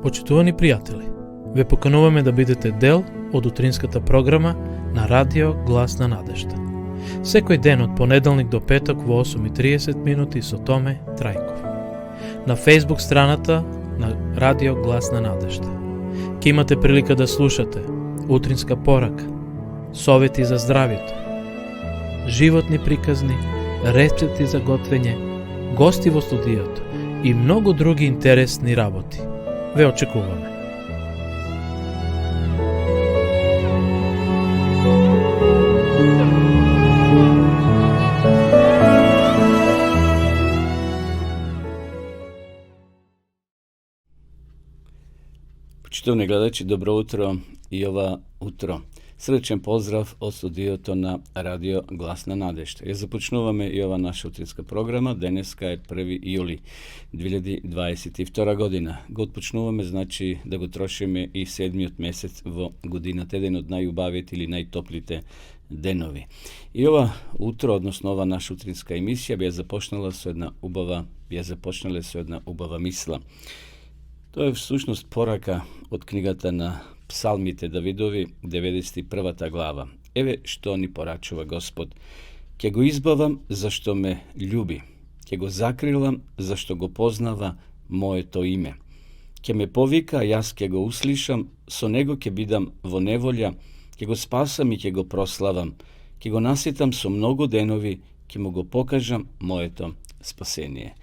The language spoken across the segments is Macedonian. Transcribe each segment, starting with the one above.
Почитувани пријатели, ве покануваме да бидете дел од утринската програма на Радио Глас на надежда. Секој ден од понеделник до петок во 8:30 минути со Томе Трајков. На Facebook страната на Радио Глас на надежда. Ке имате прилика да слушате утринска порака, совети за здравјето, животни приказни, рецепти за готвење, гости во студиото и многу други интересни работи. Ве очекуваме. Почитувани гледачи, добро утро и ова утро. Срдечен поздрав од студиото на Радио Глас на надежда. Ја започнуваме и ова наша утринска програма. Денеска е 1 јули 2022 година. Го отпочнуваме, значи да го трошиме и 7-миот месец во годината, еден од најубавите или најтоплите денови. И ова утро, односно ова наша утринска емисија, би ја започнале со една убава мисла. Тоа е всушност порака од книгата на Псалмите Давидови, 91 глава. Еве што ни порачува Господ. Ке го избавам зашто ме љуби. Ке го закрилам зашто го познава моето име. Ке ме повика, јас ке го услишам, со него ке бидам во неволја, ке го спасам и ке го прославам. Ке го наситам со многу денови, ке му го покажам моето спасение.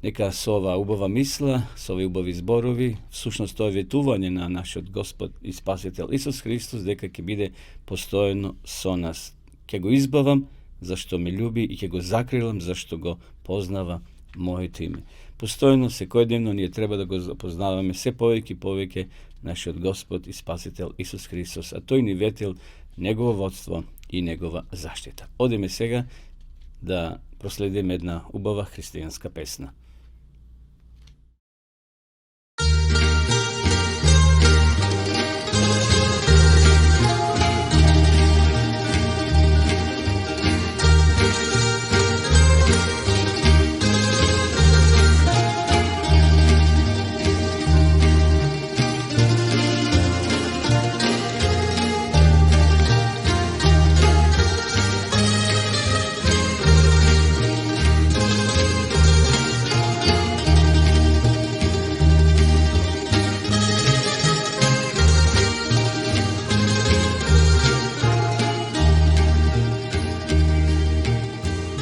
Нека со ова убава мисла, со овие убави зборови, всушност тоа е ветување на нашиот Господ и Спасител Исус Христос, дека ќе биде постојано со нас. Ќе го избавам, зашто ме љуби, и ќе го закрилам, зашто го познава моето име. Постојано, секојдневно, ние треба да го запознаваме се повеќе и повеќе нашиот Господ и Спасител Исус Христос, а тој ни ветил негово водство и негова заштита. Одиме сега да проследиме една убава христијанска песна.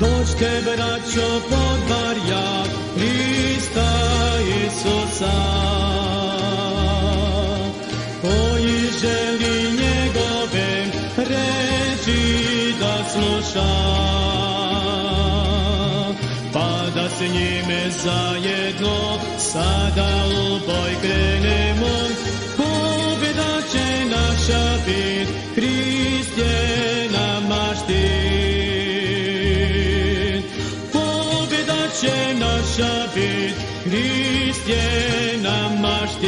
Dođte, braćo, pod barjak Hrista Isusa, koji želi njegove reči da sluša, pa da se njime zajedno sada u boj krenemo. Pobjeda će naša bit, Hrist je nama štit. Će naša bit, Hrist je nama štit.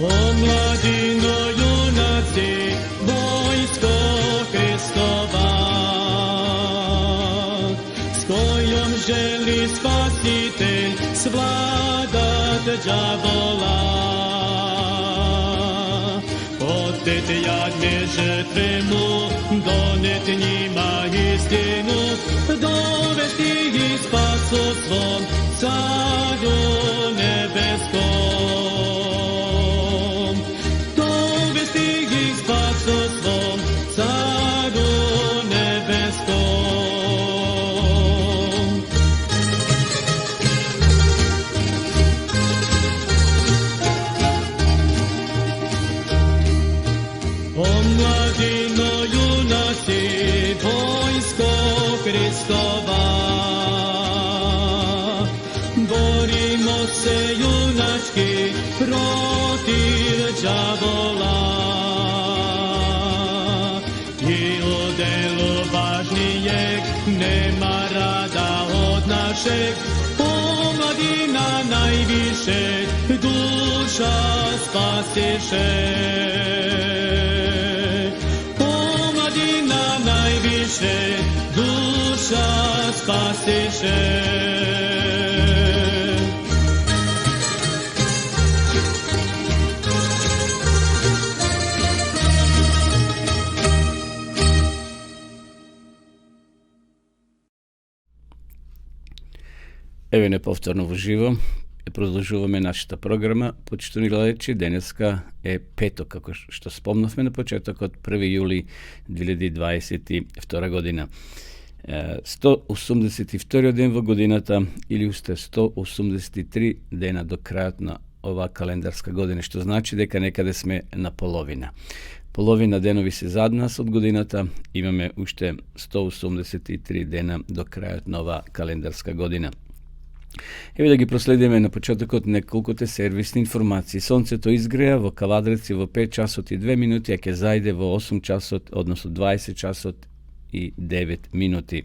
Omladino, junaci, vojsko Hristova, s kojom želi Spasitelj svladat đavola. Otet jadne žrtve mu, donet njima istinu, dovesti ih spasu svom caru nebeskom. Dovesti ih spasu svom caru nebeskom. Omladino, junaci, vojsko Hristova, borimo se junački protiv đavola. I u delu važnijeg nema rada od našeg, omladina najviše duša spasiše. spasiše. Evo nepovtorno uživo. Продолжуваме нашата програма. Почитани гледачи, денеска е петок, како што спомнавме на почетокот, 1 јули 2022 година. 182 ден во годината или уште 183 дена до крајот на оваа календарска година, што значи дека некаде сме на половина. Половина денови се зад нас од годината, имаме уште 183 дена до крајот на оваа календарска година. Еве да ги проследиме на почетокот неколкуте сервисни информации. Сонцето изгреа во Кавадреци во 5 часот и 2 минути, а ќе зајде во 8 часот, односно 20 часот и 9 минути.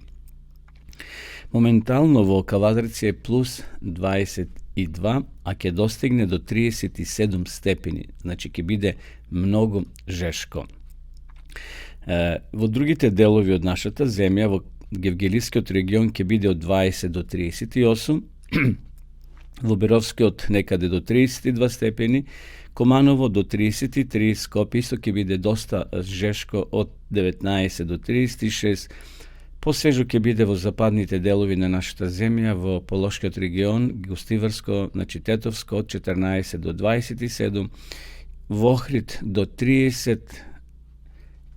Моментално во Кавадреци е плюс 22, а ќе достигне до 37 степени, значи ќе биде многу жешко. Во другите делови од нашата земја, во Гевгелискиот регион ќе биде од 20 до 38, во Беровскиот некаде до 32 степени, Команово до 33, Скопје исто ќе биде доста жешко од 19 до 36, посвежо ќе биде во западните делови на нашата земја, во Полошкиот регион, Гостиварско, значи Тетовско од 14 до 27, во Охрид до 30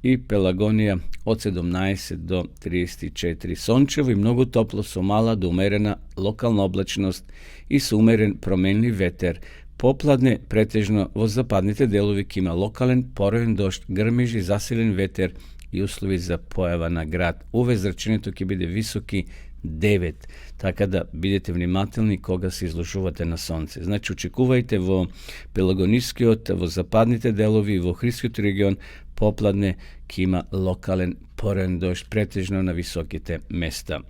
и Пелагонија од 17 до 34. Сончево и многу топло со мала до умерена локална облачност и со умерен променлив ветер. Попладне претежно во западните делови ќе има локален пороен дожд, грмежи, засилен ветер и услови за појава на град. УВ зрачението ќе биде високи 9, така да бидете внимателни кога се изложувате на сонце. Значи, очекувајте во Пелагонискиот, во западните делови и во Охридскиот регион попладне ќе има локален порен дожд, претежно на високите места.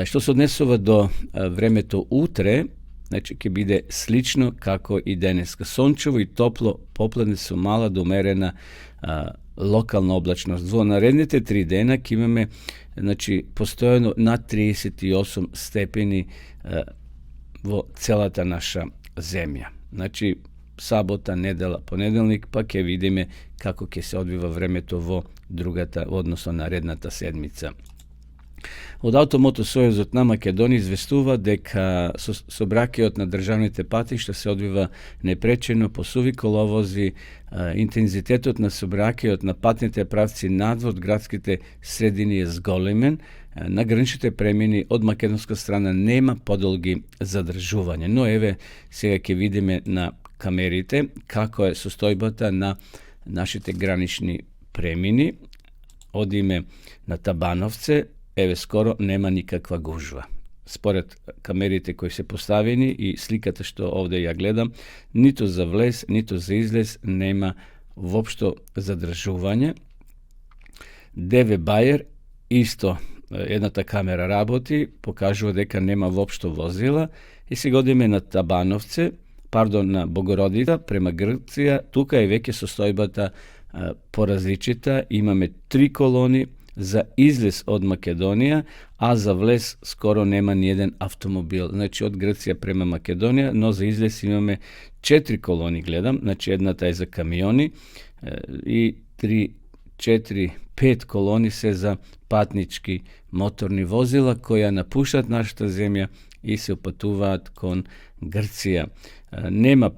Што се однесува до времето утре, значи ќе биде слично како и денеска. Сончево и топло, попладне со мала до умерена локална облачност. Во наредните 3 дена ќе имаме постојано над 38 степени во целата наша земја. Значи, сабота, недела, понеделник, па ќе видиме како ќе се одвива времето во другата, односно наредната седмица. Од Автомотосојузот на Македонија известува дека сообраќајот на државните патишта се одвива непречено по суви коловози, интензитетот на сообраќајот на патните правци надвор градските средини е зголемен, на граничните премини од македонска страна нема подолги задржување. Но еве сега ќе видиме на камерите како е состојбата на нашите гранични премини. Одиме на Табановце, еве скоро нема никаква гужва. Според камерите кои се поставени и сликата што овде ја гледам, ниту за влез, ниту за излез нема воопшто задржување. ДВ Бајер исто едната камера работи, покажува дека нема воопшто возила. И сега одиме на Табановце, на Богородица према Грција, тука е веќе состојбата поразличита, имаме 3 колони за излез од Македонија, а за влез скоро нема ниеден автомобил. Значи од Грција према Македонија, но за излез имаме 4 колони, гледам, значи едната е за камиони и 3, 4, 5 колони се за патнички моторни возила која напуштат нашата земја и се опатуваат кон Грција. Нема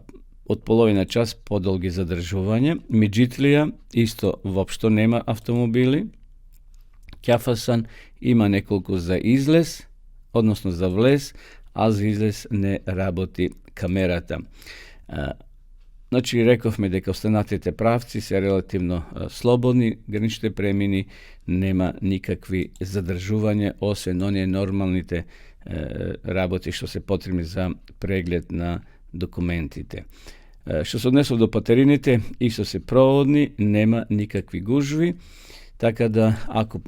од половина час подолги задржување. Миџитлија исто воопшто нема автомобили. Ќафасан има неколку за излез, односно за влез, а за излез не работи камерата. Значи, рековме дека останатите правци се релативно слободни, граничните премини, нема никакви задржување, освен оние нормалните работи што се потребни за преглед на документите. Што се однесува до патерините, исто се проводни, нема никакви гужви, така да ако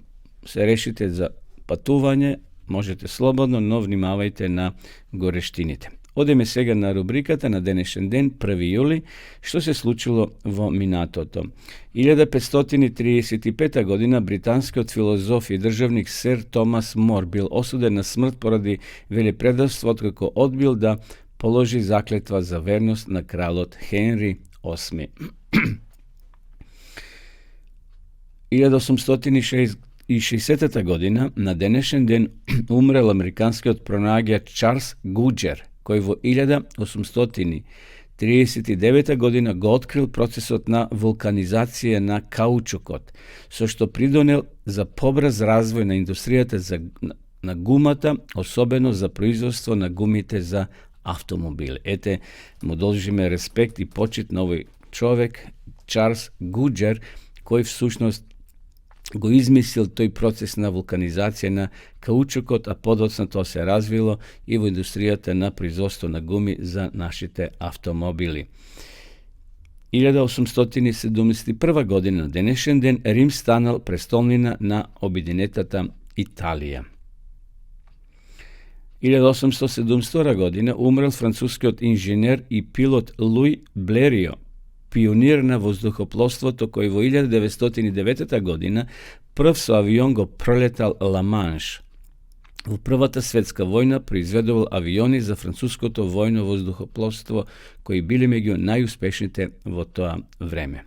се решите за патување, можете слободно, но внимавајте на горештините. Одеме сега на рубриката на денешен ден, 1. јули, што се случило во минатото. 1535 година британскиот филозоф и државник Сер Томас Мор бил осуден на смрт поради велепредавство откако одбил да положи заклетва за верност на кралот Хенри VIII. 1860 година на денешен ден умрел американскиот пронаѓач Чарлс Гуџер, кој во 1839 година го открил процесот на вулканизација на каучукот, со што придонел за побрз развој на индустријата на гумата, особено за производство на гумите за автомобили. Ете, му должиме респект и почит на овој човек, Чарлс Гуџер, кој всушност го измислил тој процес на вулканизација на каучукот, а подоцна тоа се развило и во индустријата на производство на гуми за нашите автомобили. 1871 година на денешен ден Рим станал престолнина на обединетата Италија. 1872 година умрел францускиот инженер и пилот Луи Блерио, пионир на воздухопловството, кој во 1909 година прв со авион го пролетал Ла-Манш. Во Првата светска војна произведувал авиони за француското војно воздухопловство, кои биле меѓу најуспешните во тоа време.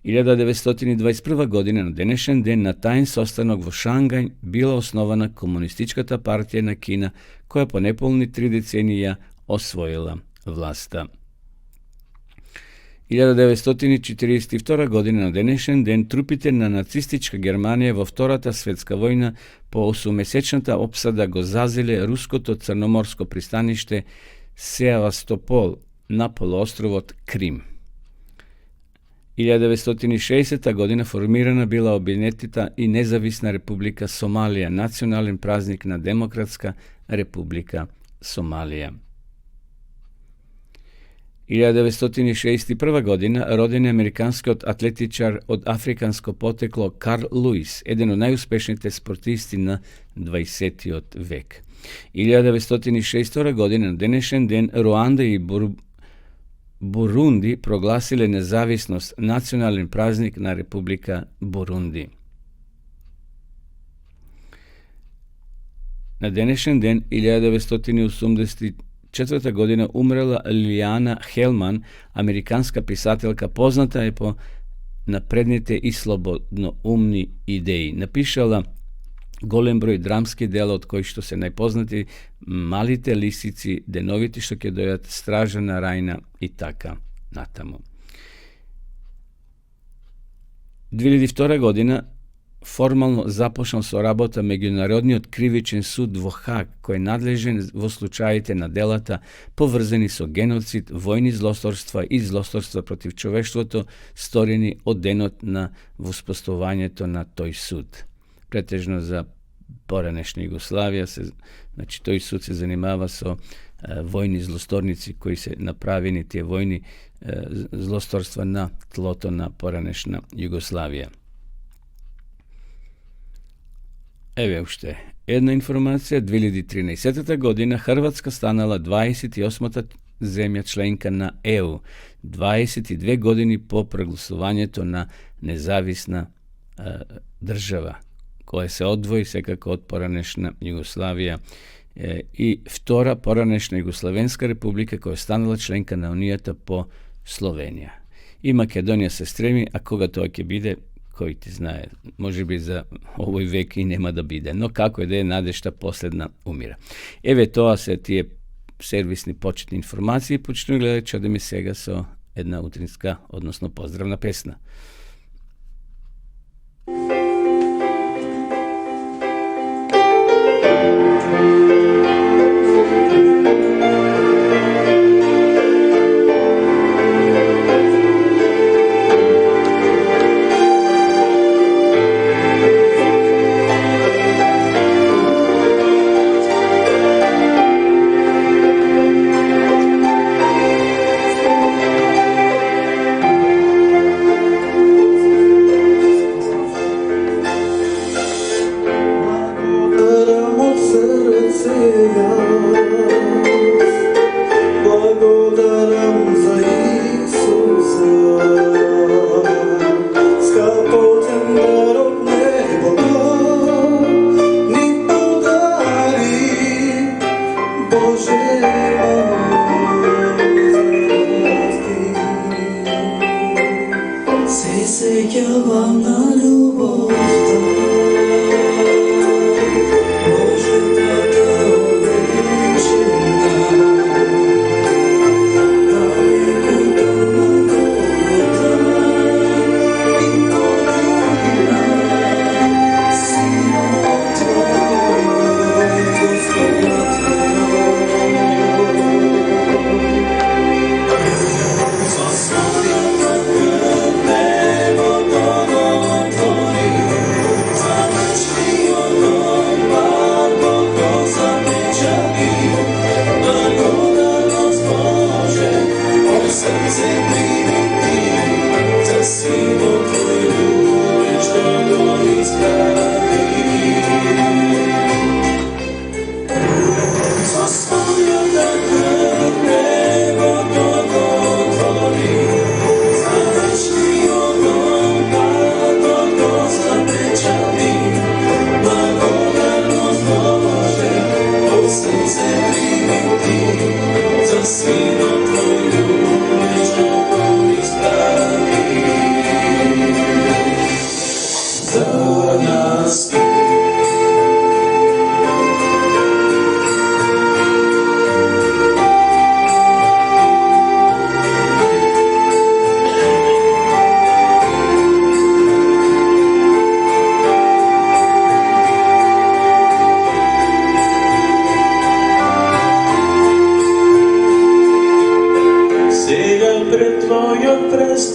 1921 година на денешен ден на таен состанок во Шангај била основана Комунистичката партија на Кина, која по неполни 3 деценија освоила власта. 1942 година на денешен ден трупите на нацистичка Германија во Втората светска војна по 8-месечната опсада го зазеле руското црноморско пристаниште Севастопол на полуостровот Крим. 1960 година формирана била обединетата и независна република Сомалија, национален празник на Демократска република Сомалија. 1961 година роден е американскиот атлетичар од африканско потекло Карл Луис, еден од најуспешните спортисти на 20 век. 1962 година на денешен ден Руанда и Бурунди прогласиле независност, национален празник на Република Бурунди. На денешен ден 1984 година умрела Лилиана Хелман, американска писателка, позната е по напредните и слободноумни идеи. Напишала голем број драмски дела, од кои што се најпознати Малите лисици, Деновите што ќе дојат, Стража на Рајна и така натаму. 2002 година формално започнал со работа Меѓународниот кривичен суд во Хаг, кој е надлежен во случаите на делата поврзани со геноцид, војни злосторства и злосторства против човештвото, сторени од денот на воспоставувањето на тој суд. Претежно за поранешна Југославија, значи тој суд се занимава со војни злосторници кои се направени тие војни злосторства на тлото на поранешна Југославија. Еве уште една информација. 2013 година Хрватска станала 28-та земја членка на ЕУ, 22 години по прогласувањето на независна држава, која се одвои секако од поранешна Југославија и втора поранешна Југославенска република која станала членка на Унијата по Словенија. И Македонија се стреми, а кога тоа ќе биде, кој ти знае, може би за овој век и нема да биде, но како е да е, надежта последна умира. Еве тоа се тие сервисни почетни информации, почнувај гледајќи, одеме сега со една утринска, односно поздравна песна.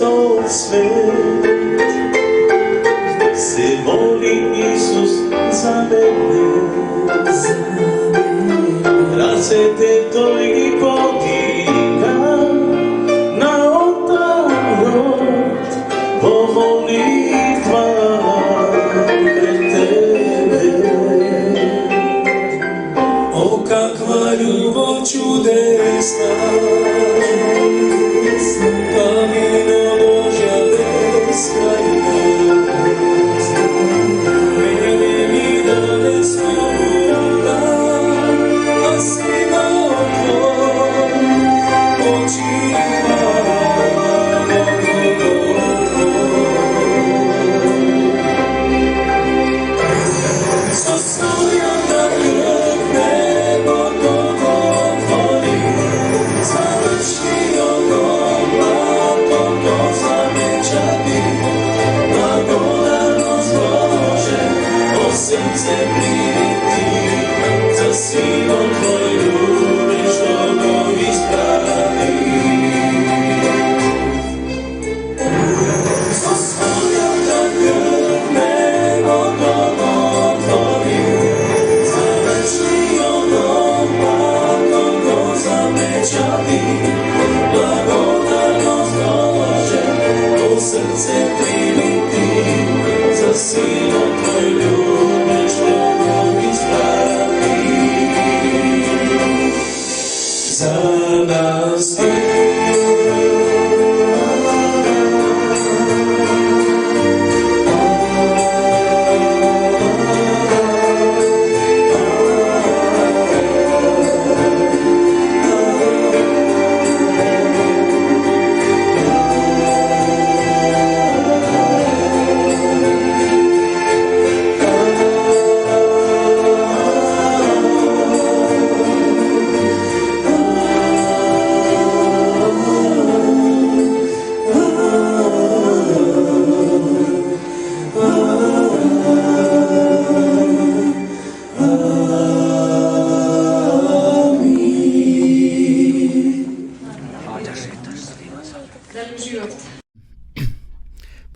stol svet. Se moli Isus za mene, rasvete tvoji podigam na oltar molitva pred tebe. O kakva ljubav čudesna, ta milo Božja beskrajna.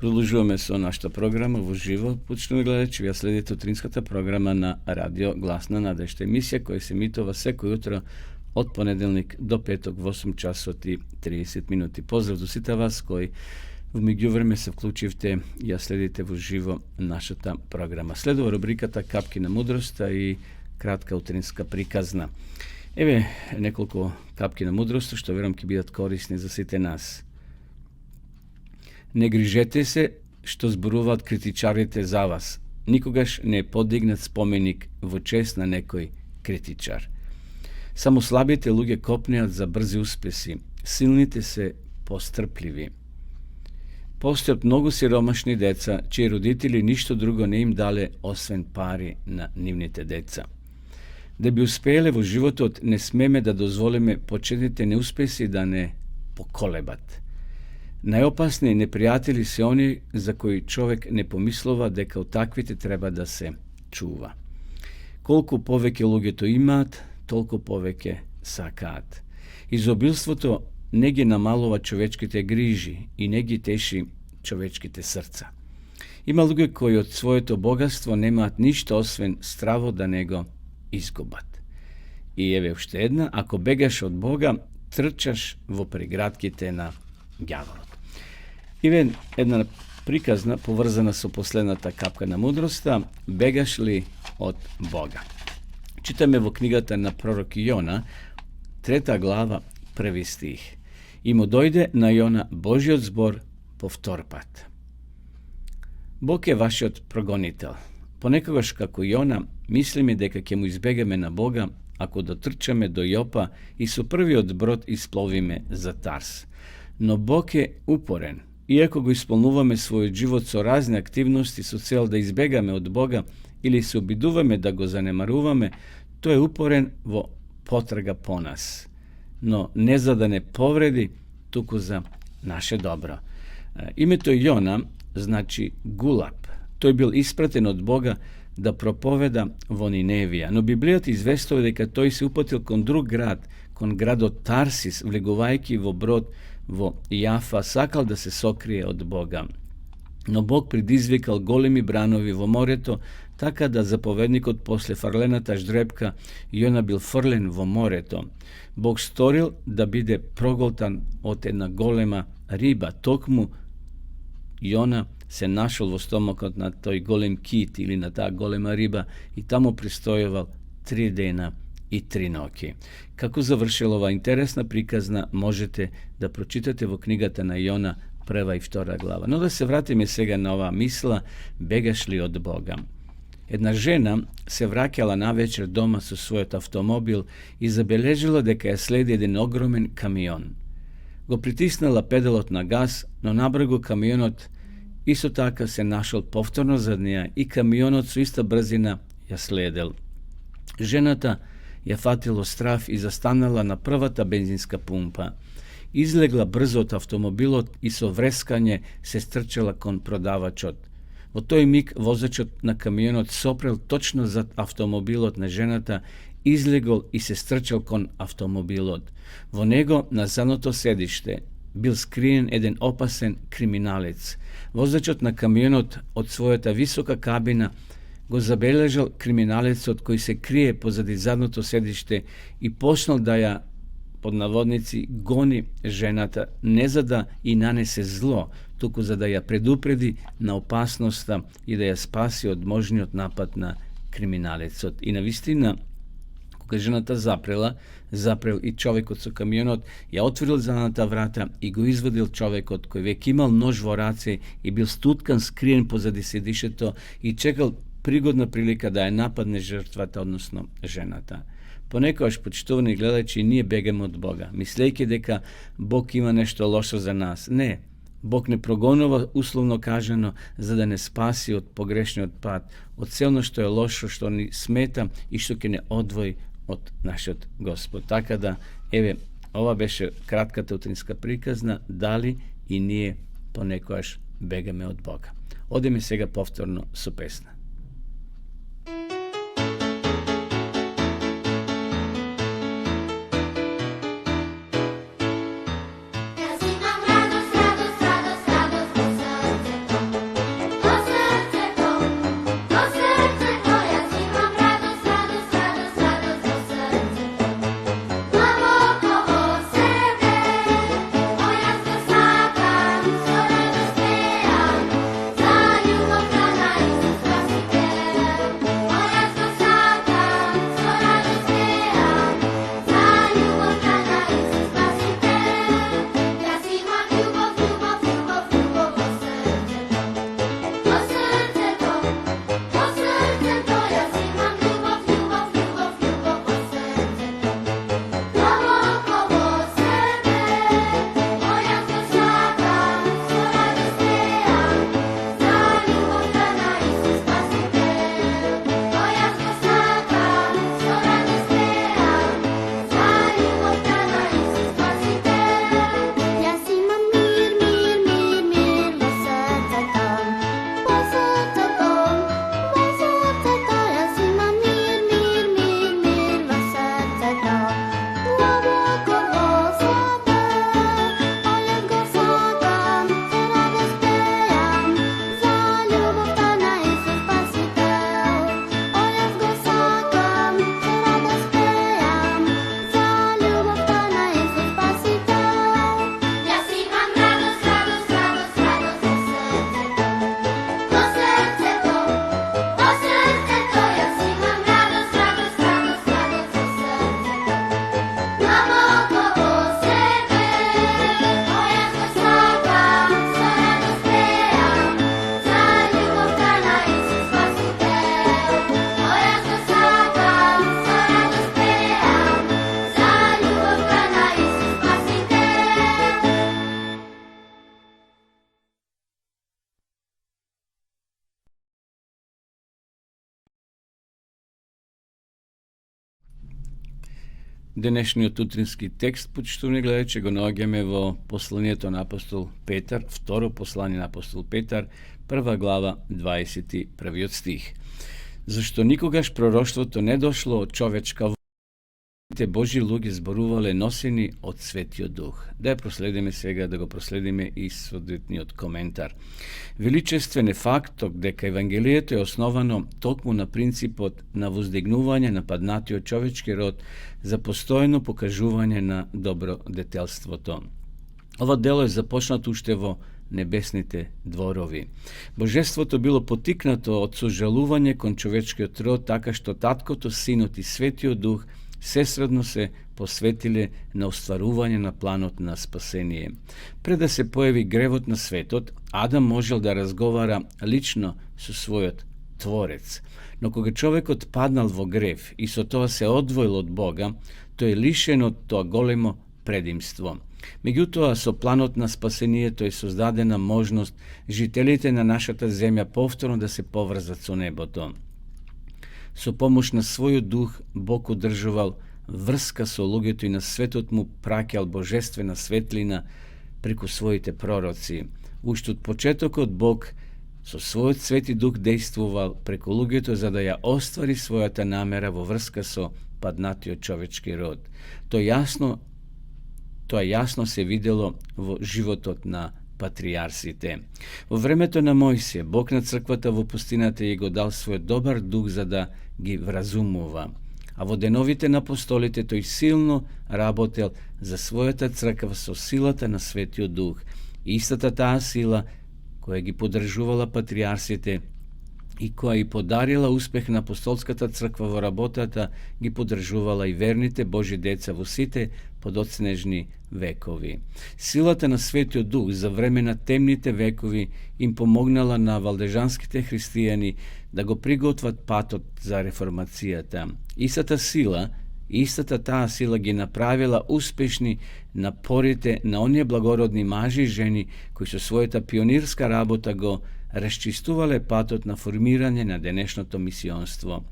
Продолжуваме со нашата програма во живо. Почнуваме гледачи, вие следите утринската програма на Радио Глас на надежда. Емисија која се емитува секој утро од понеделник до петок во 8 часот и 30 минути. Поздрав до сите вас кои во меѓувреме се вклучивте и ја следите во живо нашата програма. Следува рубриката Капки на мудроста и кратка утринска приказна. Еве неколку капки на мудроста што верувам ќе бидат корисни за сите нас. Не грижете се што зборуваат критичарите за вас. Никогаш не е подигнат споменик во чест на некој критичар. Само слабите луѓе копнеат за брзи успеси, силните се пострпливи. Постојат многу сиромашни деца, чии родители ништо друго не им дале освен пари на нивните деца. Да би успееле во животот, не смеме да дозволиме почетните неуспеси да не поколебат. Најопасни непријатели се они за кои човек не помислува дека од таквите треба да се чува. Колку повеќе луѓето имаат, толку повеќе сакаат. Изобилството не ги намалува човечките грижи и не ги теши човечките срца. Има луѓе кои од своето богатство немаат ништо освен страво да не го изгубат. И еве уште една, ако бегаш од Бога, трчаш во прегратките на ѓаволот. Иве една приказна поврзана со последната капка на мудроста, бегаш ли од Бога? Читаме во книгата на пророк Јона, 3 глава, 1 стих. И му дојде на Јона Божиот збор по втор пат. Бог е вашиот прогонител. Понекогаш како Јона, мислиме дека ќе му избегаме на Бога, ако дотрчаме до Јопа и со првиот брод испловиме за Тарс. Но Бог е упорен. Иако го исполнуваме својот живот со разни активности со цел да избегаме од Бога или се обидуваме да го занемаруваме, тој е упорен во потрага по нас. Но не за да не повреди, туку за наше добро. Името Јона значи гулаб. Тој бил испратен од Бога да проповеда во Ниневија, но Библијата известува дека тој се упатил кон друг град, кон градот Тарсис, влегувајќи во брод во Јафа, сакал да се сокрие од Бога. Но Бог предизвикал големи бранови во морето, така да заповедникот после фрлената ждрепка Јона бил фрлен во морето. Бог сторил да биде проголтан од една голема риба, токму Јона се нашол во стомакот на тој голем кит или на таа голема риба и таму престојувал 3 дена и 3 ноќи. Како завршила ова интересна приказна можете да прочитате во книгата на Јона 1 и 2 глава. Но да се вратиме сега на оваа мисла, бегаш ли од Бога? Една жена се враќала навечер дома со својот автомобил и забележила дека ја следи еден огромен камион. Го притиснала педалот на газ, но набрзо камионот исто така се нашол повторно зад неја и камионот со иста брзина ја следел. Жената ја фатило страв и застанала на првата бензинска пумпа. Излегла брзо од автомобилот и со врескање се стрчала кон продавачот. Во тој миг возачот на камионот сопрел точно зад автомобилот на жената, излегол и се стрчал кон автомобилот. Во него на задното седиште бил скриен еден опасен криминалец. Возачот на камионот од својата висока кабина го забележал криминалецот кој се крие позади задното седиште и почнал да ја под наводници гони жената, не за да и нанесе зло, туку за да ја предупреди на опасноста и да ја спаси од можниот напад на криминалецот. И навистина, кога жената запрел и човекот со камионот, ја отворил задната врата и го извадил човекот кој веќе имал нож во раце и бил стуткан скриен позади седишето и чекал пригодна прилика да ја нападне жртвата, односно жената. Понекогаш, почитувани гледачи, ние бегаме од Бога, мислејќи дека Бог има нешто лошо за нас. Не, Бог не прогонува, условно кажано, за да не спаси од погрешниот пат, од целно што е лошо, што ни смета и што ќе не одвои од нашиот Господ. Така да, еве, ова беше кратката утринска приказна, дали и ние понекогаш бегаме од Бога. Одеме сега повторно со песна. Денешниот утрински текст, почитувани гледачи, го наоѓаме во посланието на апостол Петар, второ послание на апостол Петар, 1 глава, 21 стих. Зашто никогаш пророштвото не дошло од човечка Те Божи луѓе зборувале носени од Светиот Дух. Да ја проследиме сега, да го проследиме и соодветниот коментар. Величествен е фактот дека Евангелието е основано токму на принципот на воздигнување на паднатиот човечки род за постојно покажување на добродетелството. Ова дело е започнато уште во небесните дворови. Божеството било потикнато од сожалување кон човечкиот род, така што Таткото, Синот и Светиот Дух сесредно се посветиле на остварување на планот на спасение. Пред да се појави гревот на светот, Адам можел да разговара лично со својот Творец. Но кога човекот паднал во грев и со тоа се одвоил од Бога, тој е лишен од тоа големо предимство. Меѓутоа, со планот на спасението е создадена можност жителите на нашата земја повторно да се поврзат со небото. Со помош на својот дух, Бог одржувал врска со луѓето и на светот му праќал божествена светлина преку своите пророци. Уште од почетокот Бог со својот свети дух действувал преку луѓето за да ја оствари својата намера во врска со паднатиот човечки род. Тоа јасно се видело во животот на патријарсите. Во времето на Мојсија, Бог на црквата во пустината ја го дал својот добар дух за да ги вразумува. А во деновите на апостолите тој силно работел за својата црква со силата на Светиот Дух. Истата таа сила која ги поддржувала патријарсите и која и подарила успех на апостолската црква во работата, ги поддржувала и верните Божи деца во сите подоцнежни векови. Силата на Светиот Дух за време на темните векови им помогнала на валдежанските христијани да го приготват патот за реформацијата. Истата таа сила ги направила успешни напорите на оние благородни мажи и жени кои со својата пионирска работа го расчистувале патот на формирање на денешното мисионство.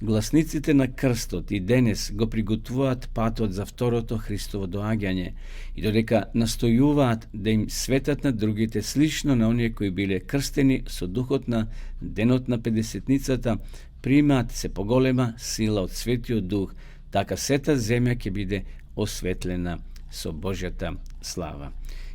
Гласниците на крстот и денес го приготвуваат патот за второто Христово доаѓање и додека настојуваат да им светат на другите слично на оние кои биле крстени со духот на денот на Педесетницата, примаат се поголема сила од Светиот Дух, така сета земја ќе биде осветлена со Божјата слава.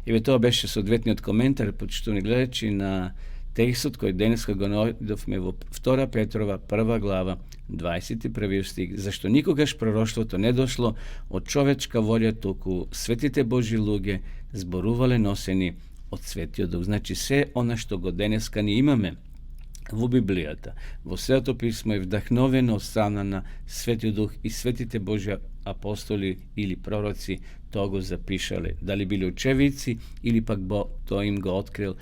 Еве тоа беше соодветниот коментар, почитувани гледачи, на текстот кој денеска го најдовме во 2 Петрова 1 глава 21 стих, зашто никогаш пророштвото не дошло од човечка волја, туку светите Божи луѓе зборувале носени од Светиот Дух. Значи се она што го денеска ни имаме во Библијата, во Светото писмо е вдахновено од страна на Светиот Дух и светите Божи апостоли или пророци тоа го запишале. Дали биле очевици или пак тоа им го открил,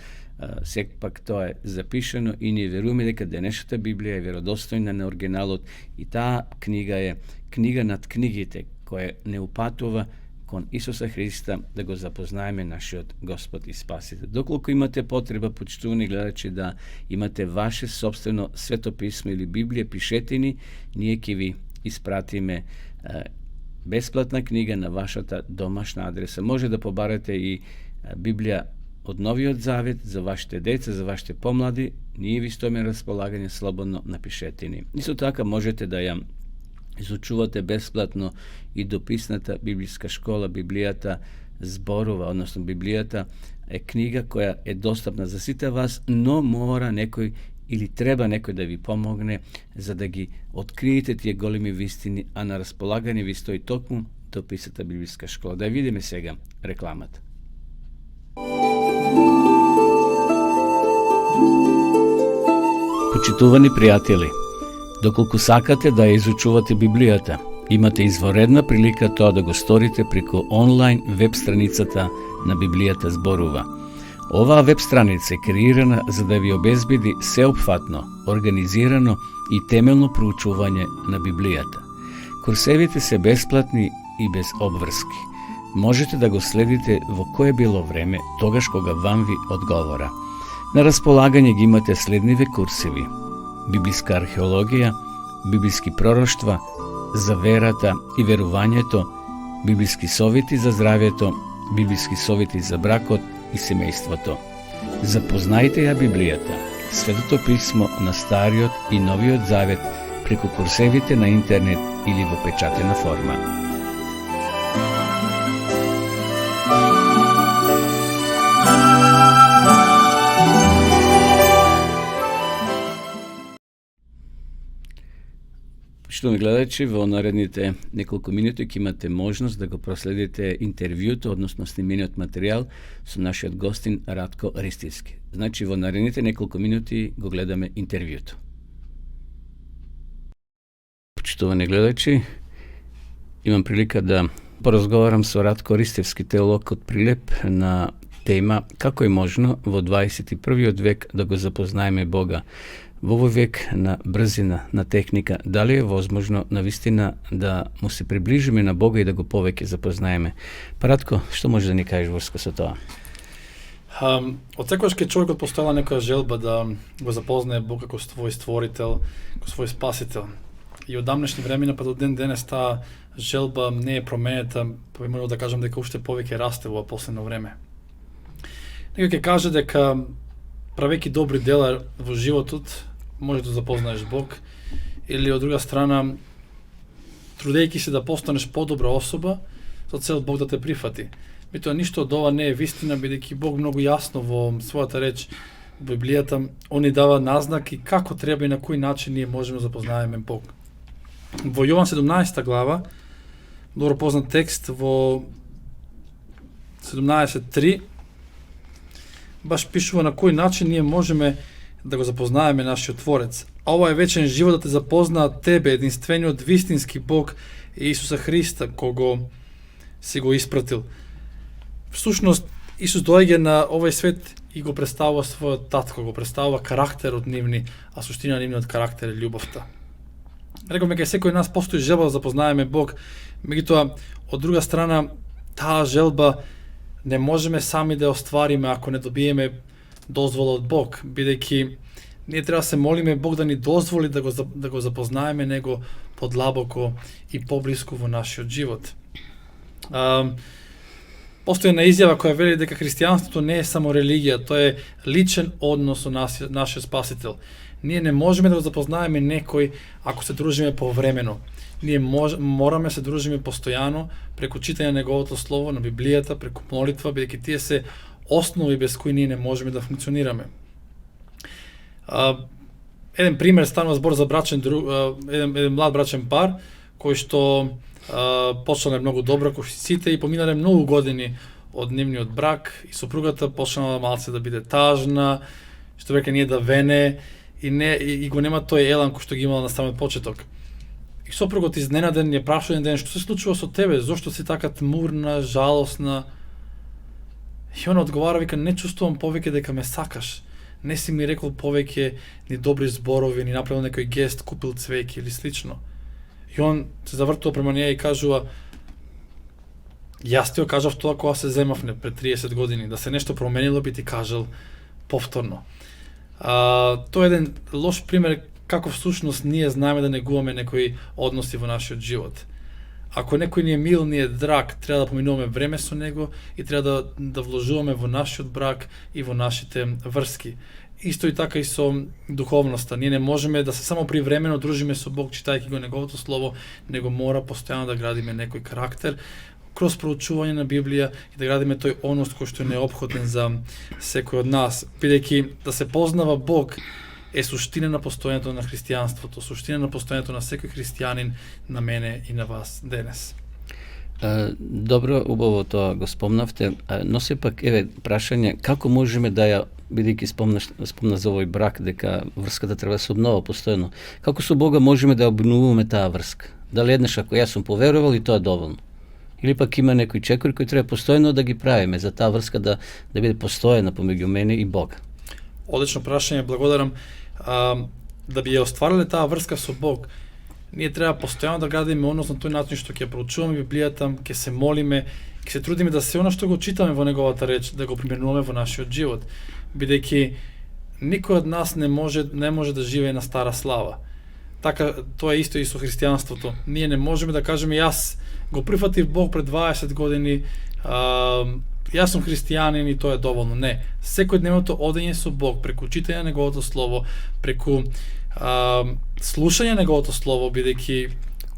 сек пак тоа е запишано и ние веруваме дека денешната Библија е веродостојна на оригиналот и таа книга е книга над книгите која не упатува кон Исуса Христа да го запознаеме нашиот Господ и Спасител. Доколку имате потреба, почитувани гледачи, да имате ваше собствено Свето писмо или Библија, пишете ни, ние ќе ви испратиме бесплатна книга на вашата домашна адреса. Може да побарате и Библија од Новиот Завет за вашите деца, за вашите помлади, ние ви стоиме на располагање, слободно напишете ни. Исто така можете да ја изучувате бесплатно и дописната библиска школа, Библијата зборува, односно Библијата е книга која е достапна за сите вас, но мора некој или треба некој да ви помогне за да ги откриете тие големи вистини, а на располагање ви стои токму дописната библиска школа. Да видиме сега рекламата. Почитувани пријатели, доколку сакате да ја изучувате Библијата, имате изворедна прилика тоа да го сторите преку онлайн веб страницата на Библијата зборува. Оваа веб страница е креирана за да ви обезбеди сеопфатно, организирано и темелно проучување на Библијата. Курсевите се бесплатни и без обврски. Можете да го следите во кое било време, тогаш кога вам ви одговора. На располагање ги имате следниве курсеви: библиска археологија, библиски пророштва, за верата и верувањето, библиски совети за здравјето, библиски совети за бракот и семејството. Запознајте ја Библијата, Светото писмо на Стариот и Новиот Завет преку курсевите на интернет или во печатена форма. Почитуваме гледачи, во наредните неколку минути ќе имате можност да го проследите интервјуто, односно снимениот материјал со нашиот гостин Радко Ристички. Значи, во наредните неколку минути го гледаме интервјуто. Почитувани гледачи, имам прилика да поразговарам со Радко Ристички, теолог од Прилеп, на тема како е можно во 21. век да го запознаеме Бога. Во овој век на брзина, на техника, дали е возможно навистина да му се приближиме на Бога и да го повеќе запознаеме? Радко, што може да ни кажеш врска со тоа? Од секогаш кога човекот постоела некоја желба да го запознае Бог како свој створител, како свој спасител. И од дамнешни времена па до ден денес таа желба не е променета, па би можел да кажам дека уште повеќе расте во последно време. Некој ќе каже дека правејќи добри дела во животот може да запознаеш Бог, или од друга страна трудејќи се да постанеш подобра особа со цел Бог да те прифати. Меѓутоа ништо од ова не е вистина, бидејќи Бог многу јасно во својата реч во Библијата он ни дава назнаки како треба и на кој начин ние можеме да запознаеме Бог. Во Јован 17 глава, добро познат текст, во 17:3 баш пишува на кој начин ние можеме да го запознаеме нашиот Творец. А ова е вечен живот, да те запознаат тебе, единствениот вистински Бог и Исуса Христа, кого си го испратил. Всушност, Исус доаѓа на овој свет и го представува својот татко, го представува карактерот нивни, а суштина нивниот карактер е љубовта. Рековме кај секој нас постои желба да запознаеме Бог, меѓутоа од друга страна таа желба не можеме сами да ја оствариме ако не добиеме дозвола од Бог, бидејќи ние треба да се молиме Бог да ни дозволи да го запознаеме него подлабоко и поблиску во нашиот живот. Постои една изјава која вели дека христијанството не е само религија, тоа е личен однос со нашиот спасител. Ние не можеме да го запознаеме некој ако се дружиме повремено. Ние мораме се дружиме постојано преку читање на неговото слово, на Библијата, преку молитва, бидејќи тие се основи без кои ние не можеме да функционираме. Еден пример, станува збор за еден млад брачен пар кој што почнале многу добро кој сите и поминале многу години од нивниот брак и сопругата почнала малце да биде тажна, што веќе ние да вене и го нема тој елан кој што ги имала на самиот почеток. И сопругот изненаден ја праша еден ден што се случува со тебе, зошто си така тмурна, жалосна? И она одговара, вика, не чувствувам повеќе дека ме сакаш. Не си ми рекол повеќе ни добри зборови, ни направил некој гест, купил цвеќе или слично. И он се завртува према неја и кажува: јас ти го кажав тоа кога се земавне пред 30 години, да се нешто променило би ти кажал повторно. Тоа е еден лош пример како всушност ние знаеме да негуваме некои односи во нашиот живот. Ако некој ни е мил, ни е драг, треба да поминуваме време со него и треба да вложуваме во нашиот брак и во нашите врски. Исто и така и со духовноста. Ние не можеме да се само привремено дружиме со Бог читајќи го неговото слово, него мора постојано да градиме некој карактер кроз проучување на Библија и да градиме тој однос кој што е неопходен за секој од нас, бидејќи да се познава Бог е суштина на постојањето на христијанството, суштина на постојањето на секој христијанин, на мене и на вас денес. Добро, убаво тоа го спомнавте, но сепак еве прашање како можеме да ја, бидејќи спомна за овој брак дека врската треба да се обнова постојано. Како со Бога можеме да обновуваме таа врска? Дали еднаш ако јас сум поверувал и тоа е доволно? Или пак има некои чекори кои треба постојано да ги правиме за таа врска да биде постојана помеѓу мене и Бога? Одлично прашање, благодарам. Да би ја оствариле таа врска со Бог, ние треба постојано да градиме однос на тој начин што ќе проучуваме Библијата, ќе се молиме, ќе се трудиме да се она што го читаме во неговата реч, да го применуваме во нашиот живот, бидејќи никој од нас не може да живее на стара слава. Така, тоа е исто и со христијанството. Ние не можеме да кажеме јас го прифатив Бог пред 20 години, јас сум христијанин и тоа е доволно. Не. Секојдневното одење со Бог, преку читање на неговото слово, преку слушање на неговото слово, бидејќи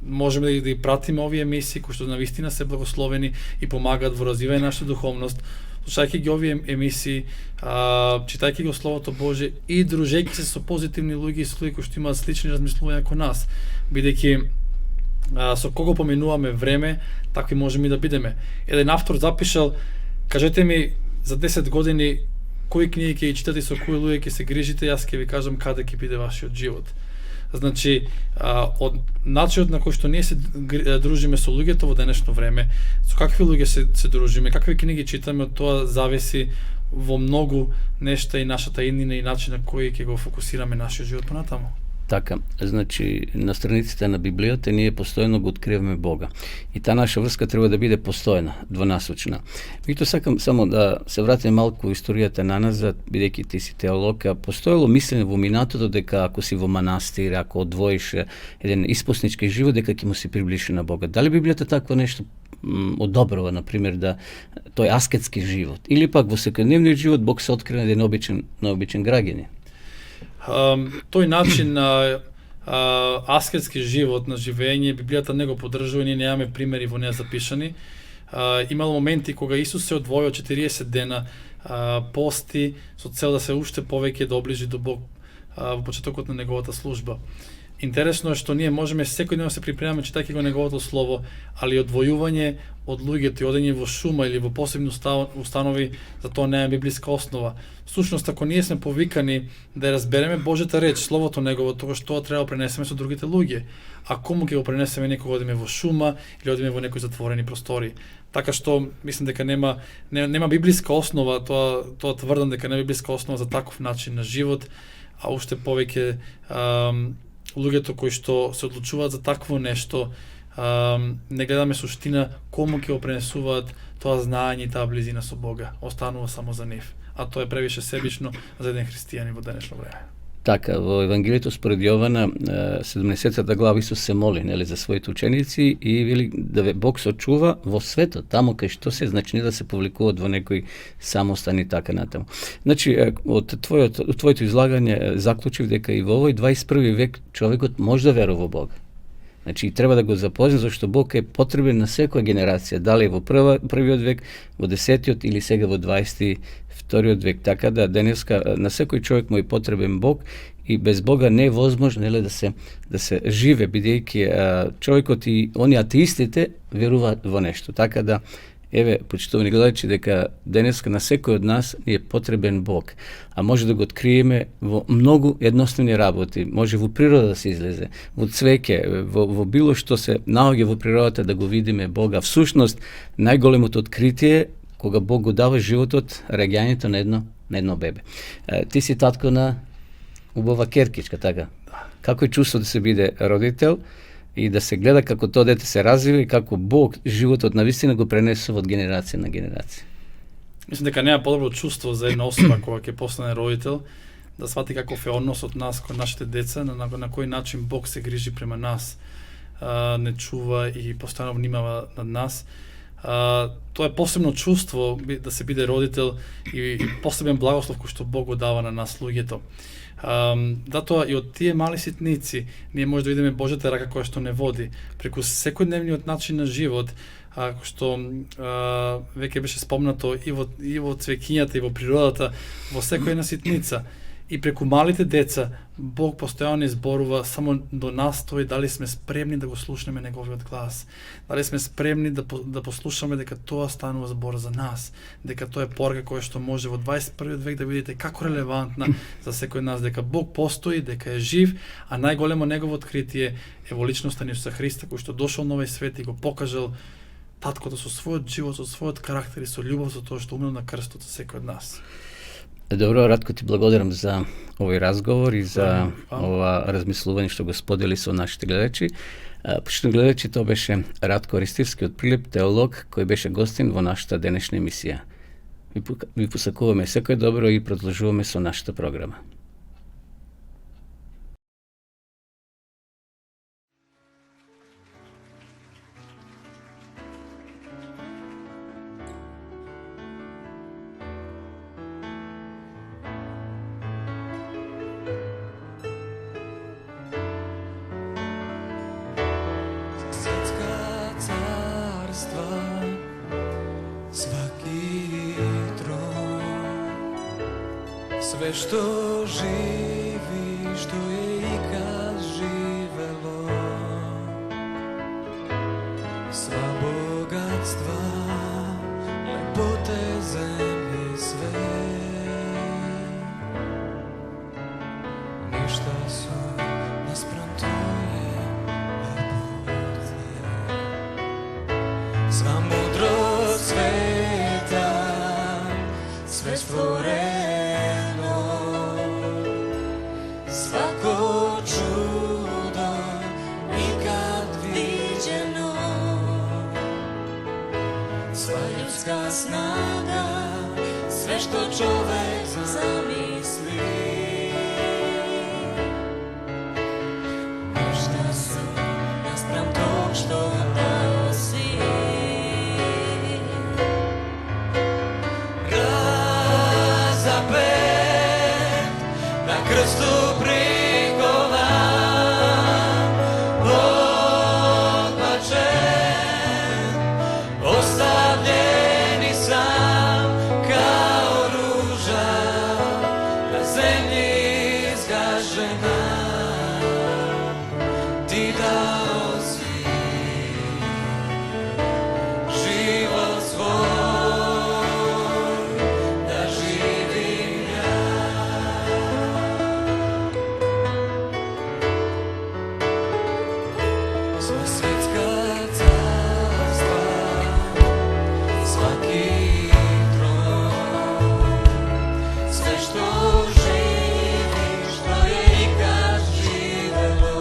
можеме да ги пратиме овие емисии кои што навистина се благословени и помагаат во развивање на нашата духовност, слушајќи ги овие емисии, читајќи го Словото Божие и дружејќи се со позитивни луѓе и со луѓе кои што имаат слични размислувања како нас, бидејќи со кого поминуваме време, такви можеме и да бидеме. Еден автор запишал, кажете ми за 10 години кои книги ќе ги читате и со кои луѓе ќе се грижите, јас ќе ви кажам каде ќе биде вашиот живот. Значи, од начинот на кој што ние се дружиме со луѓето во денешно време, со какви луѓе се дружиме, какви книги читаме, од тоа зависи во многу нешта и нашата иднина и начин на кој ќе го фокусираме нашиот живот понатаму. Така, значи на страниците на Библијата ние постојано го откриваме Бога. И таа наша врска треба да биде постојна, двонасочна. Меѓутоа сакам само да се вратиме малку во историјата наназад, бидејќи ти си теолог, постоело мислење во минатото дека ако си во манастир, ако одвоиш еден испоснички живот, дека ќе му се приближиш на Бога. Дали Библијата такво нешто одобрува, например, да тој аскетски живот, или пак во секојдневниот живот Бог се открива на еден обичен граѓанин? Тој начин на аскетски живот, на живење, Библијата не го поддржува, ние немаме примери во неа запишани. Имало моменти кога Исус се одвојал 40 дена, пости со цел да се уште повеќе доближи до Бог во почетокот на неговата служба. Интересно е што ние можеме секој ден да се припремаме читајќи го неговото слово, али одвојување од луѓето и одење во шума или во посебни установи, за тоа не е библиска основа. Всушност, ако ние сме повикани да разбереме Божјата реч, словото негово, тогаш тоа треба да пренесеме со другите луѓе. А кому ќе го пренесеме некога одиме во шума или одиме во некои затворени простори? Така што мислам дека нема библиска основа, тоа тврдам дека нема библиска основа за таков начин на живот, а уште повеќе луѓето кои што се одлучуваат за такво нешто, не гледаме суштина кому ќе го пренесуваат тоа знаење и таа близина со Бога. Останува само за нив. А тоа е превише себично за еден христијанин во денешно време. Така, во Евангелието според Јована, 70-та глава Исус се моли, нели, за своите ученици и вели да Бог се очува во светот, таму кај што се, значи не да се повликуваат во некој самостан и така натаму. Значи, од твоето излагање заклучив дека и во овој 21 век човекот може да верува во Бога. Значи, треба да го запозна, зашто Бог е потребен на секоја генерација, дали во првиот век, во 10-тиот или сега во 22-тиот век. Така да денеска на секој човек му е потребен Бог и без Бога не е возможно да се живе, бидејќи човекот и они атеистите веруваат во нешто. Така да еве, почитувани гледачи, дека денеска на секој од нас ни е потребен Бог, а може да го откриеме во многу едноставни работи, може во природа да се излезе, во цвеќе, во било што се наоѓа во природата да го видиме Бога. Всушност, најголемото откритие кога Бог го дава животот, раѓањето на едно бебе. Ти си татко на убава керкичка, така? Како е чувство да се биде родител и да се гледа како тоа дете се развива и како Бог животот навистина го пренесува од генерација на генерација? Мислам дека нема подобро чувство за една особа кога ќе постане родител, да свати каков е односот нас кон нашите деца, на кој начин Бог се грижи према нас, не чува и постојано внимава над нас. Тоа е посебно чувство да се биде родител и посебен благослов кој што Бог го дава на нас луѓето. Затоа и од тие мали ситници ние може да видиме Божјата рака која што не води преку секојдневниот начин на живот, кој што веќе беше спомнато и во цвеќињата и во природата, во секоја една ситница. И преку малите деца Бог постојано изборува само до нас тој дали сме спремни да го слушнеме неговиот глас. Дали сме спремни да послушаме дека тоа станува збор за нас, дека тоа е порака која што може во 21 век да видите како релевантна за секој од нас, дека Бог постои, дека е жив, а најголемо негово откритие е во личноста на Исуса Христа кој што дошол на овој свет и го покажал таткото со својот живот, со својот карактер и со љубов за тоа што умрел на крстот за секој од нас. Добро, Радко, ти благодарам за овој разговор и за ова размислување што го сподели со нашите гледачи. Почитувани гледачи, тоа беше Радко Ристивски од Прилеп, теолог, кој беше гостин во нашата денешна емисија. Ви посакуваме секој добро и продолжуваме со нашата програма. Све што живи, што е икад живело, snaga, sve što čovek zamisli. Ništa su naspram tog što dao si. Razapet na krstu prikovan, odbačen, ostavljeni sam kao ruža na zemlji zgažena. Ti dao si život svoj da živim ja. Sva svetska carstva, svaki tron, sve što živi, što je ikad živelo,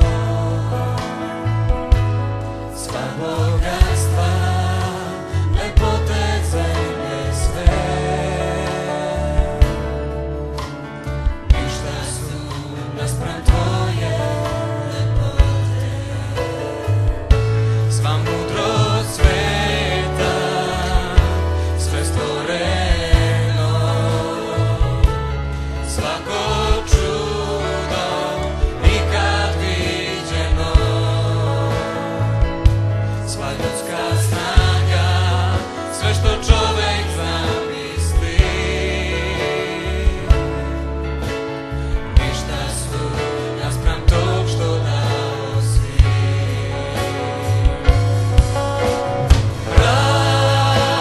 sva bogatstva, lepote zemlje sve, ništa su naspram tvoje lepote. Sva mudrost sveta, sve stvoreno, svako čudo ikad viđeno, sva ljudska snaga, sve što čovek zamisli, ništa su naspram tog što dao si.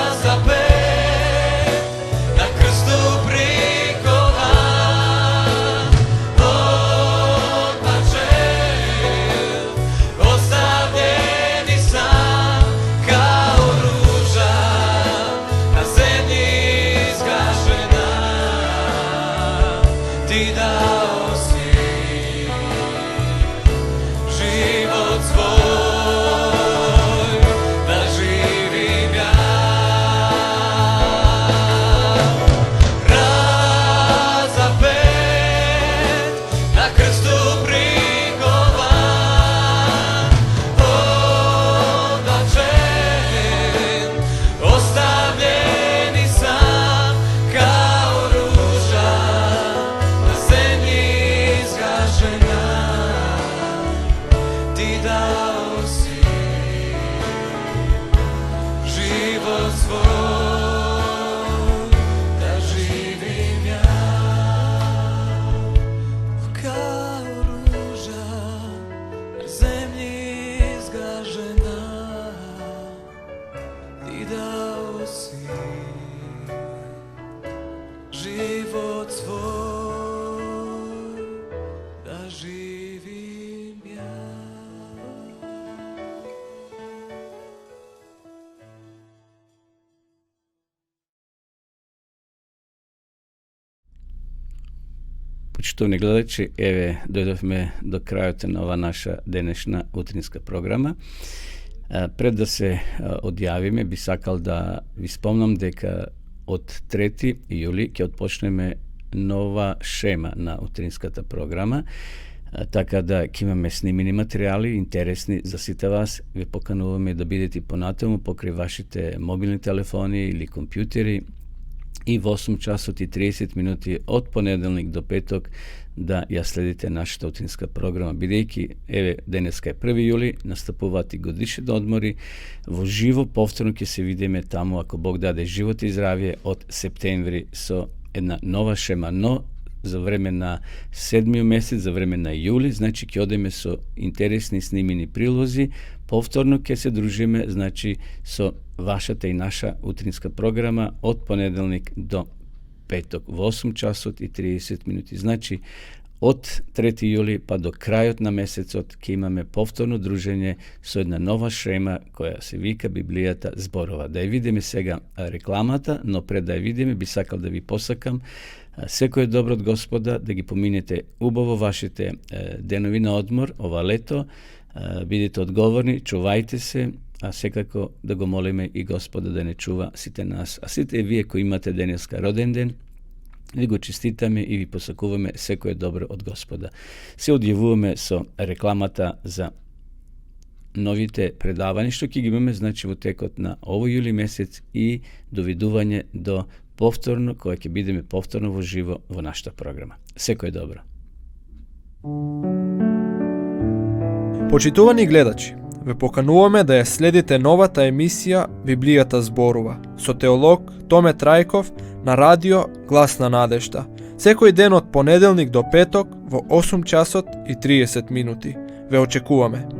Razapet na krstu prikovan, odbačen, ostavljeni sam kao ruža na zemlji zgažena. Ti dao si život svoj da živim ja. Razapet na krstu prikovan, odbačen, ostavljeni sam kao ruža na zemlji zgažena. Ti dao si život svoj da živim ja. Kao ruža na zemlji zgažena, ti dao si život svoj da živim ja. Почитувани гледачи, еве дојдовме до крајот на ова наша денешна утринска програма. Пред да се одјавиме, би сакал да ви спомнам дека од 3 јули ќе отпочнеме нова шема на утринската програма, така да ќе имаме снимени материјали, интересни за сите вас. Ви покануваме да бидете понатаму покрај вашите мобилни телефони или компјутери и во 8 часот и 30 минути од понеделник до петок да ја следите нашата утринска програма, бидејќи еве денеска е 1 јули, настапуваат и годишните одмори. Во живо повторно ќе се видиме таму, ако Бог даде живот и здравје, од септември со една нова шема, но за време на 7 месец, за време на јули, значи ќе одеме со интересни снимени прилози, повторно ќе се дружиме, значи со вашата и наша утринска програма од понеделник до петок во 8 часот и 30 минути. Значи од 3 јули па до крајот на месецот ќе имаме повторно дружење со една нова шема која се вика Библијата зборува. Да ја видиме сега рекламата, но пред да ја видиме би сакал да ви посакам секој добро од Господа, да ги поминете убаво вашите денови на одмор ова лето, бидете одговорни, чувајте се, а секако да го молиме и Господа да не чува сите нас. А сите вие кои имате денеска роден ден, ви го честитаме и ви посакуваме секое добро од Господа. Се одјавуваме со рекламата за новите предавања што ќе ги имаме, значи во текот на овој јули месец, и довидување до повторно, кога ќе бидеме повторно во живо во нашата програма. Секое добро. Почитувани гледачи, ве покануваме да ја следите новата емисија Библијата зборува со теолог Томе Трајков на радио Глас на надежта, секој ден од понеделник до петок во 8 часот и 30 минути. Ве очекуваме.